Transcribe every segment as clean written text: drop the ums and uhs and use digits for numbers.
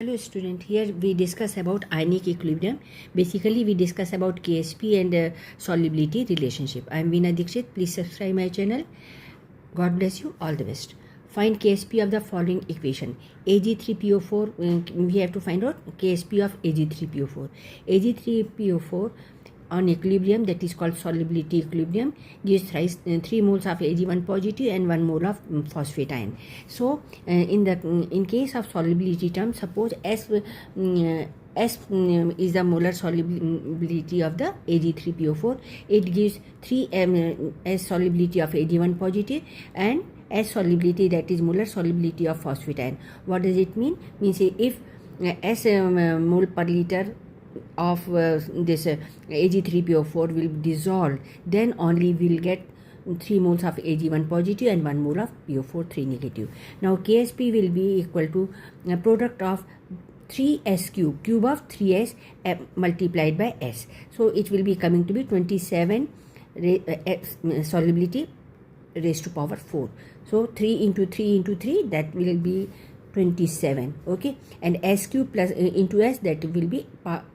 Hello student, here we discuss about ionic equilibrium. Basically we discuss about KSP and solubility relationship. I am Veena Dikshit. Please subscribe my channel. God bless you. All the best. Find KSP of the following equation. Ag3PO4, we have to find out KSP of Ag3PO4. Ag3PO4 on equilibrium, that is called solubility equilibrium, gives 3 moles of Ag1 positive and 1 mole of phosphate ion. So in case of solubility term, suppose S is the molar solubility of the Ag3PO4. It gives 3 S solubility of Ag1 positive and S solubility, that is molar solubility of phosphate ion. What does it mean? Means if S mole per liter of this Ag3PO4 will dissolve, then only we will get 3 moles of Ag1 positive and 1 mole of PO4 3 negative. Now KSP will be equal to product of 3S cube of 3S multiplied by S. So it will be coming to be 27 solubility raised to power 4. So 3 into 3 into 3, that will be 27. Okay, and S cube plus into S, that will be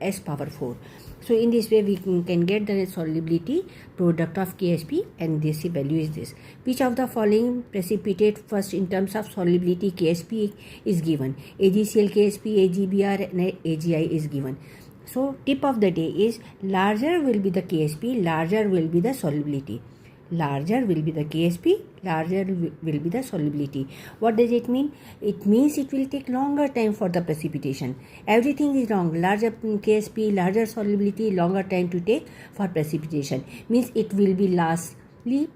S power 4. So in this way we can get the solubility product of KSP, and this value is this. Which of the following precipitate first in terms of solubility KSP is given? AgCl KSP, AgBr and AgI is given. So tip of the day is larger will be the KSP, larger will be the solubility. Larger will be the KSP, larger will be the solubility. What does it mean? It means it will take longer time for the precipitation. Everything is wrong. Larger KSP, larger solubility, longer time to take for precipitation. Means it will be lastly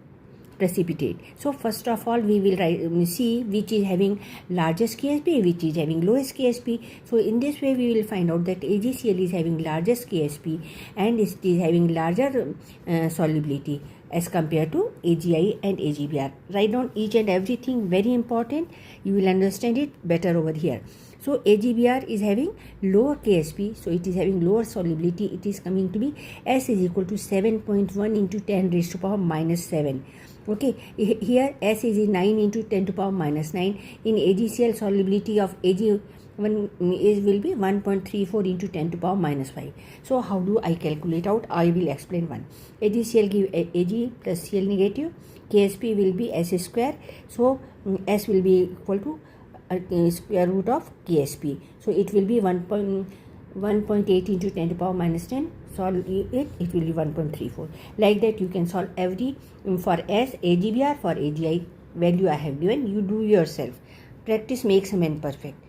precipitate. So first of all we will see which is having largest KSP, which is having lowest KSP. So in this way we will find out that AgCl is having largest KSP and it is having larger solubility as compared to AgI and AgBr. Write down each and everything, very important. You will understand it better over here. So AgBr is having lower KSP, so it is having lower solubility. It is coming to be S is equal to 7.1 into 10 raised to power minus 7. Okay, here S is 9 into 10 to power minus 9. In AgCl, solubility of Ag1 will be 1.34 into 10 to power minus 5. So how do I calculate out? I will explain one. AgCl give Ag plus Cl negative. KSP will be S square. So S will be equal to square root of KSP. So it will be 1.8 into 10 to power minus 10. Solve it, it will be 1.34. Like that you can solve every for S, AgBr, for AgI value I have given. You do yourself. Practice makes a man perfect.